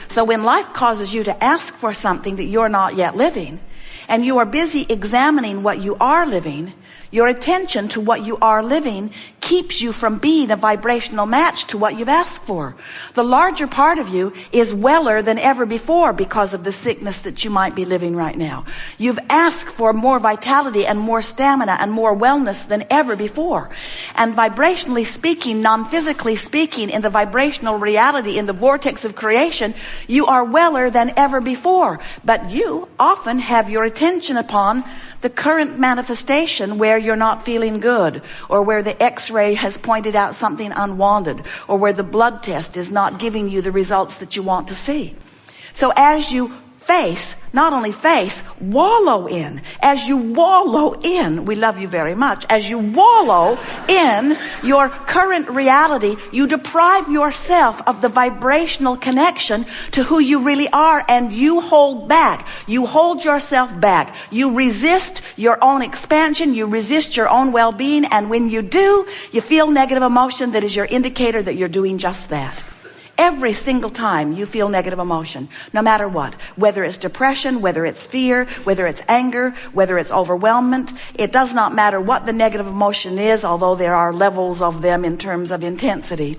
So when life causes you to ask for something that you're not yet living, and you are busy examining what you are living, your attention to what you are living keeps you from being a vibrational match to what you've asked for. The larger part of you is weller than ever before because of the sickness that you might be living right now. You've asked for more vitality and more stamina and more wellness than ever before. And vibrationally speaking, non-physically speaking, in the vibrational reality, in the vortex of creation, you are weller than ever before. But you often have your attention upon the current manifestation where you're not feeling good, or where the x-ray has pointed out something unwanted, or where the blood test is not giving you the results that you want to see. So as you not only face, wallow in. As you wallow in, we love you very much, as you wallow in your current reality, you deprive yourself of the vibrational connection to who you really are, and you hold back. You hold yourself back. You resist your own expansion. You resist your own well-being, and when you do, you feel negative emotion that is your indicator that you're doing just that. Every single time you feel negative emotion, no matter what, whether it's depression, whether it's fear, whether it's anger, whether it's overwhelmment, it does not matter what the negative emotion is, although there are levels of them in terms of intensity.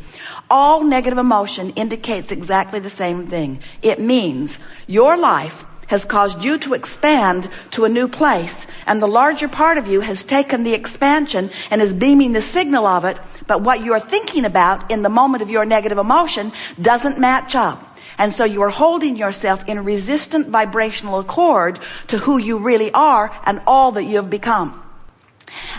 All negative emotion indicates exactly the same thing. It means your life has caused you to expand to a new place, and the larger part of you has taken the expansion and is beaming the signal of it, but what you're thinking about in the moment of your negative emotion doesn't match up. And so you are holding yourself in resistant vibrational accord to who you really are and all that you have become.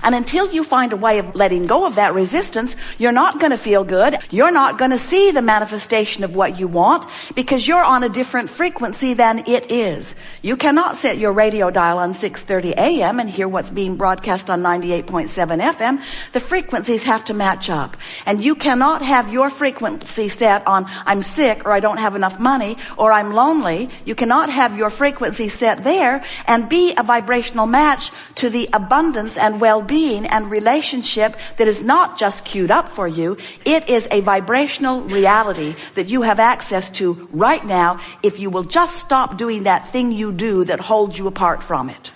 And until you find a way of letting go of that resistance, you're not going to feel good. You're not going to see the manifestation of what you want, because you're on a different frequency than it is. You cannot set your radio dial on 6:30 a.m. and hear what's being broadcast on 98.7 FM. The frequencies have to match up. And you cannot have your frequency set on I'm sick, or I don't have enough money, or I'm lonely. You cannot have your frequency set there and be a vibrational match to the abundance and well-being and relationship that is not just queued up for you. It is a vibrational reality that you have access to right now if you will just stop doing that thing you do that holds you apart from it.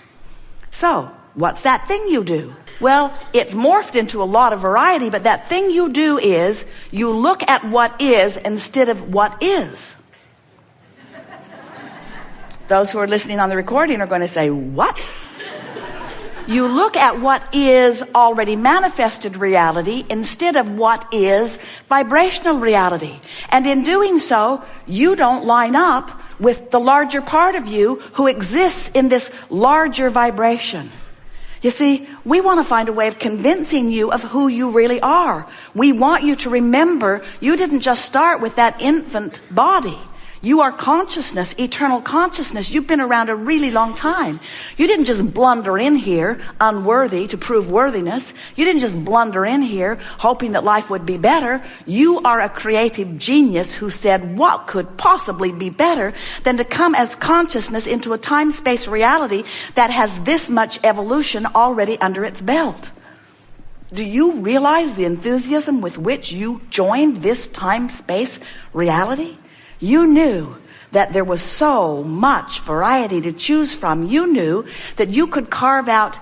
So, what's that thing you do? Well, it's morphed into a lot of variety, but that thing you do is you look at what is instead of what is. Those who are listening on the recording are going to say, what? You look at what is already manifested reality instead of what is vibrational reality. And in doing so, you don't line up with the larger part of you who exists in this larger vibration. You see, we want to find a way of convincing you of who you really are. We want you to remember you didn't just start with that infant body. You are consciousness, eternal consciousness. You've been around a really long time. You didn't just blunder in here unworthy to prove worthiness. You didn't just blunder in here hoping that life would be better. You are a creative genius who said, what could possibly be better than to come as consciousness into a time-space reality that has this much evolution already under its belt? Do you realize the enthusiasm with which you joined this time-space reality? You knew that there was so much variety to choose from. You knew that you could carve out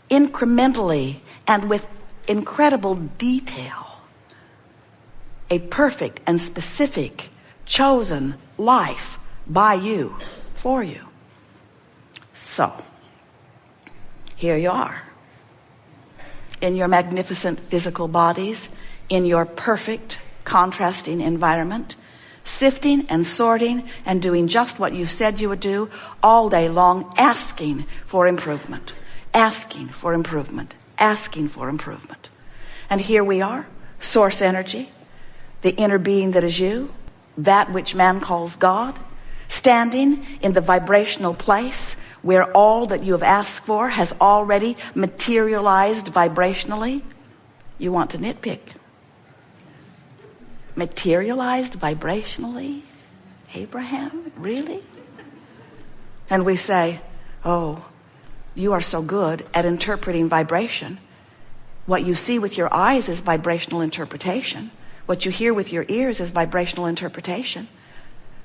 incrementally and with incredible detail a perfect and specific chosen life by you, for you. So, here you are, in your magnificent physical bodies, in your perfect contrasting environment, sifting and sorting and doing just what you said you would do all day long, asking for improvement, asking for improvement, asking for improvement. And here we are, source energy, the inner being that is you, that which man calls God, standing in the vibrational place where all that you have asked for has already materialized vibrationally. You want to nitpick. Materialized vibrationally? Abraham? Really? And we say, oh, you are so good at interpreting vibration. What you see with your eyes is vibrational interpretation. What you hear with your ears is vibrational interpretation.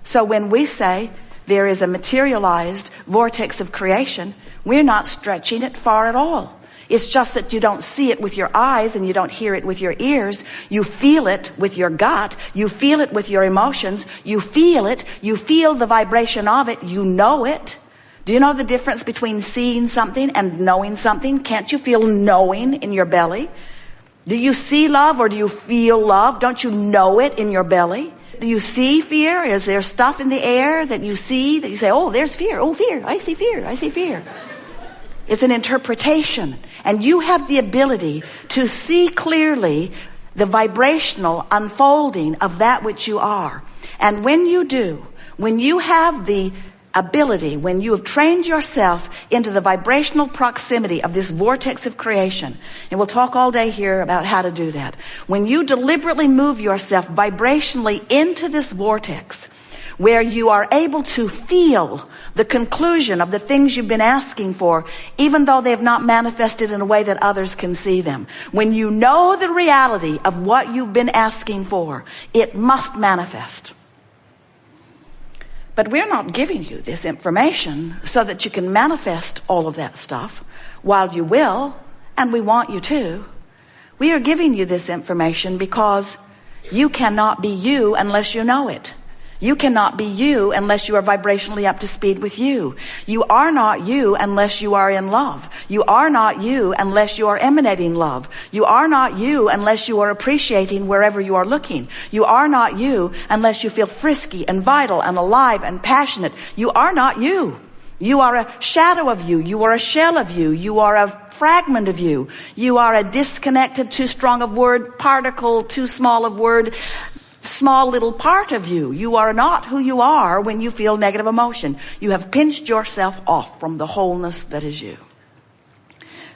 So when we say there is a materialized vortex of creation, we're not stretching it far at all. It's just that you don't see it with your eyes and you don't hear it with your ears. You feel it with your gut. You feel it with your emotions. You feel it. You feel the vibration of it. You know it. Do you know the difference between seeing something and knowing something? Can't you feel knowing in your belly? Do you see love or do you feel love? Don't you know it in your belly? Do you see fear? Is there stuff in the air that you see that you say, oh, there's fear. Oh, fear. I see fear. I see fear. It's an interpretation. And you have the ability to see clearly the vibrational unfolding of that which you are. And when you do, when you have the ability, when you have trained yourself into the vibrational proximity of this vortex of creation, and we'll talk all day here about how to do that. When you deliberately move yourself vibrationally into this vortex, where you are able to feel the conclusion of the things you've been asking for, even though they have not manifested in a way that others can see them. When you know the reality of what you've been asking for, it must manifest. But we're not giving you this information so that you can manifest all of that stuff, while you will, and we want you to. We are giving you this information because you cannot be you unless you know it. You cannot be you unless you are vibrationally up to speed with you. You are not you unless you are in love. You are not you unless you are emanating love. You are not you unless you are appreciating wherever you are looking. You are not you unless you feel frisky and vital and alive and passionate. You are not you. You are a shadow of you. You are a shell of you. You are a fragment of you. You are a disconnected, too strong of word particle, too small of word, small little part of you. You are not who you are when you feel negative emotion. You have pinched yourself off from the wholeness that is you.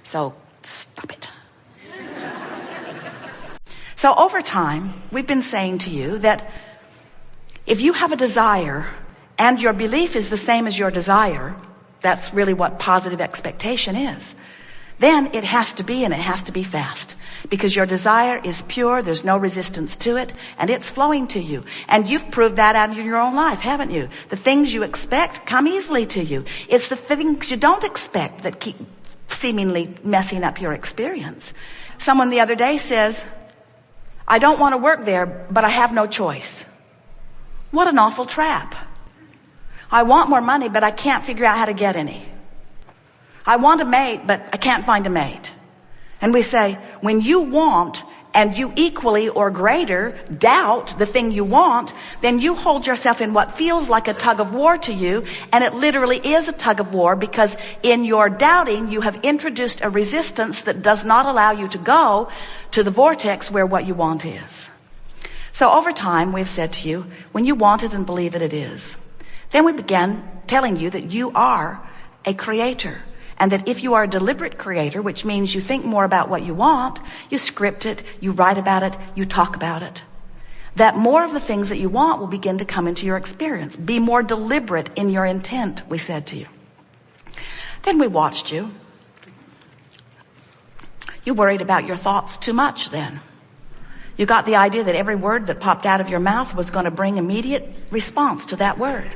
So stop it. So over time, we've been saying to you that if you have a desire and your belief is the same as your desire, that's really what positive expectation is, then it has to be, and it has to be fast. Because your desire is pure, there's no resistance to it, and it's flowing to you. And you've proved that out in your own life, haven't you? The things you expect come easily to you. It's the things you don't expect that keep seemingly messing up your experience. Someone the other day says, I don't want to work there, but I have no choice. What an awful trap. I want more money, but I can't figure out how to get any. I want a mate, but I can't find a mate. And we say, when you want and you equally or greater doubt the thing you want, then you hold yourself in what feels like a tug of war to you, and it literally is a tug of war, because in your doubting you have introduced a resistance that does not allow you to go to the vortex where what you want is. So over time we've said to you, when you want it and believe it, it is. Then we began telling you that you are a creator. And that if you are a deliberate creator, which means you think more about what you want, you script it, you write about it, you talk about it, that more of the things that you want will begin to come into your experience. Be more deliberate in your intent, we said to you. Then we watched you. You worried about your thoughts too much then. You got the idea that every word that popped out of your mouth was going to bring immediate response to that word.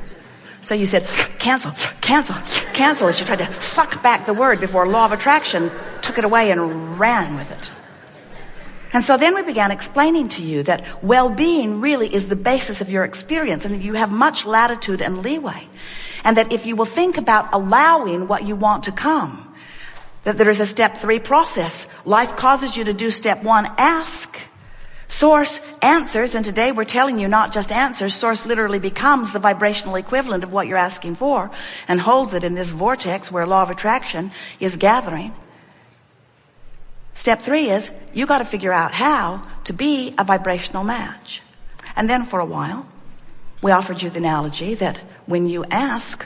So you said, cancel, cancel, cancel, as you tried to suck back the word before law of attraction took it away and ran with it. And so then we began explaining to you that well-being really is the basis of your experience, and that you have much latitude and leeway. And that if you will think about allowing what you want to come, that there is a step 3 process. Life causes you to do step 1, ask. Source answers, and today we're telling you not just answers. Source literally becomes the vibrational equivalent of what you're asking for and holds it in this vortex where law of attraction is gathering. Step 3 is you got to figure out how to be a vibrational match. And then for a while, we offered you the analogy that when you ask,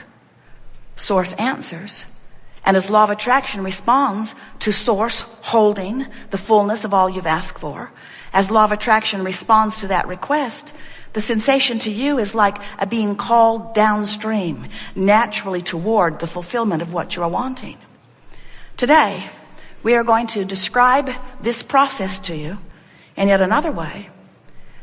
Source answers. And as law of attraction responds to Source holding the fullness of all you've asked for, as law of attraction responds to that request, the sensation to you is like a being called downstream, naturally toward the fulfillment of what you are wanting. Today, we are going to describe this process to you in yet another way,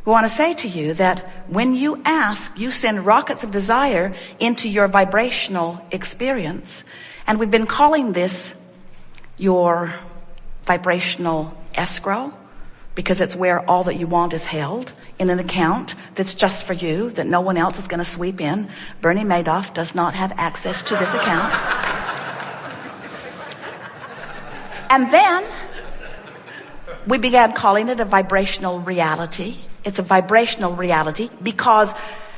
We want to say to you that when you ask, you send rockets of desire into your vibrational experience. And we've been calling this your vibrational escrow, because it's where all that you want is held in an account that's just for you, that no one else is going to sweep in. Bernie Madoff does not have access to this account. And then we began calling it a vibrational reality. It's a vibrational reality because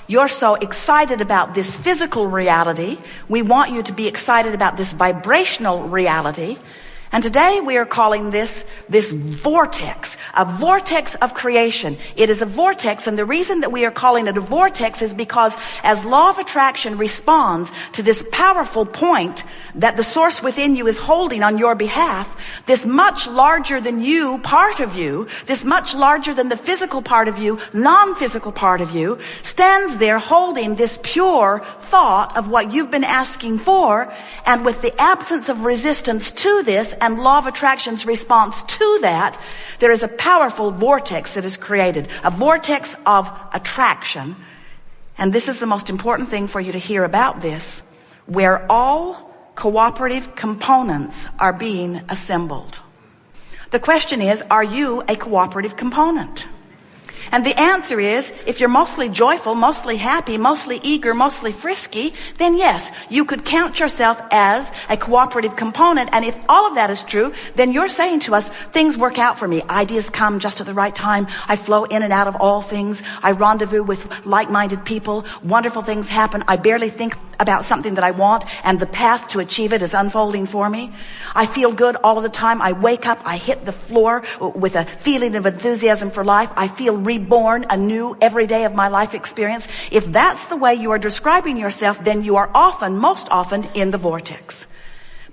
you're so excited about this physical reality. We want you to be excited about this vibrational reality. And today we are calling this vortex, a vortex of creation. It is a vortex, and the reason that we are calling it a vortex is because as law of attraction responds to this powerful point that the source within you is holding on your behalf, this much larger than you part of you, this much larger than the physical part of you, non-physical part of you, stands there holding this pure thought of what you've been asking for, and with the absence of resistance to this and law of attraction's response to that, there is a powerful vortex that is created, a vortex of attraction. And this is the most important thing for you to hear about this, where all cooperative components are being assembled. The question is, are you a cooperative component? And the answer is, if you're mostly joyful, mostly happy, mostly eager, mostly frisky, then yes, you could count yourself as a cooperative component. And if all of that is true, then you're saying to us, things work out for me. Ideas come just at the right time. I flow in and out of all things. I rendezvous with like-minded people. Wonderful things happen. I barely think about something that I want, and the path to achieve it is unfolding for me. I feel good all of the time. I wake up, I hit the floor with a feeling of enthusiasm for life. I feel reborn anew every day of my life experience. If that's the way you are describing yourself, then you are often, most often, in the vortex.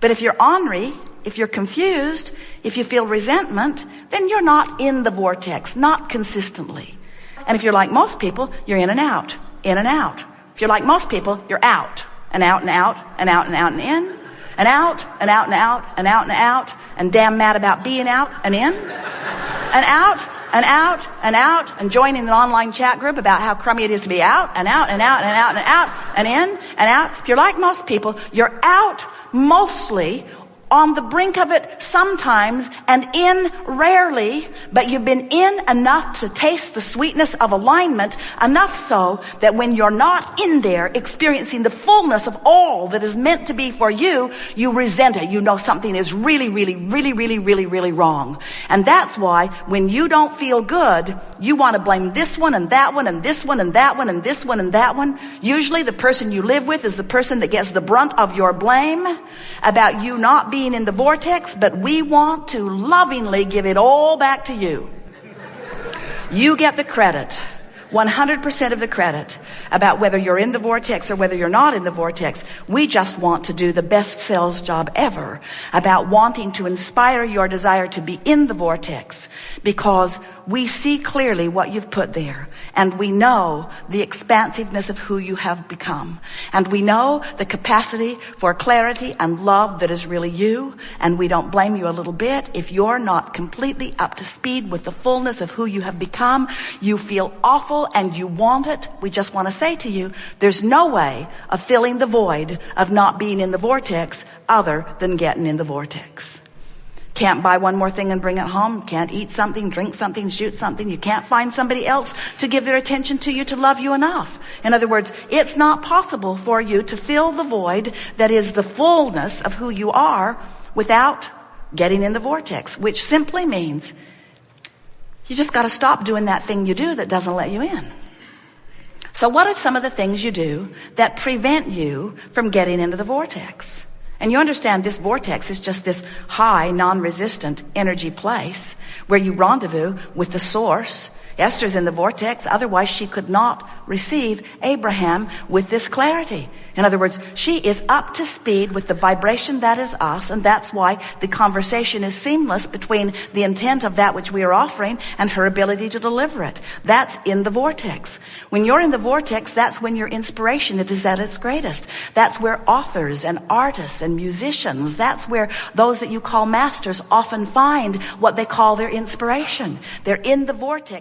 But if you're ornery, if you're confused, if you feel resentment, then you're not in the vortex, not consistently. And if you're like most people, you're in and out, in and out. If you're like most people, you're out, and out, and out, and out, and out, and in, and out, and out, and out, and out, and out, and damn mad about being out, and in, and out, and out, and out, and joining the online chat group about how crummy it is to be out, and out, and out, and out, and out, and in, and out. If you're like most people, you're out mostly, on the brink of it sometimes, and in rarely, but you've been in enough to taste the sweetness of alignment, enough so that when you're not in there experiencing the fullness of all that is meant to be for you, you resent it. You know something is really, really, really, really, really, really wrong. And that's why when you don't feel good, you want to blame this one and that one and this one and that one and this one and that one. Usually the person you live with is the person that gets the brunt of your blame about you not being in the vortex, but we want to lovingly give it all back to you. You get the credit, 100% of the credit, about whether you're in the vortex or whether you're not in the vortex. We just want to do the best sales job ever about wanting to inspire your desire to be in the vortex, because we see clearly what you've put there, and we know the expansiveness of who you have become, and we know the capacity for clarity and love that is really you, and we don't blame you a little bit if you're not completely up to speed with the fullness of who you have become. You feel awful and you want it. We just want to say to you, there's no way of filling the void of not being in the vortex other than getting in the vortex. Can't buy one more thing and bring it home. Can't eat something, drink something, shoot something. You can't find somebody else to give their attention to you, to love you enough. In other words, it's not possible for you to fill the void that is the fullness of who you are without getting in the vortex, which simply means you just got to stop doing that thing you do that doesn't let you in. So what are some of the things you do that prevent you from getting into the vortex? And you understand this vortex is just this high, non-resistant energy place where you rendezvous with the source. Esther's in the vortex, otherwise she could not receive Abraham with this clarity. In other words, she is up to speed with the vibration that is us, and that's why the conversation is seamless between the intent of that which we are offering and her ability to deliver it. That's in the vortex. When you're in the vortex, that's when your inspiration is at its greatest. That's where authors and artists and musicians, that's where those that you call masters often find what they call their inspiration. They're in the vortex.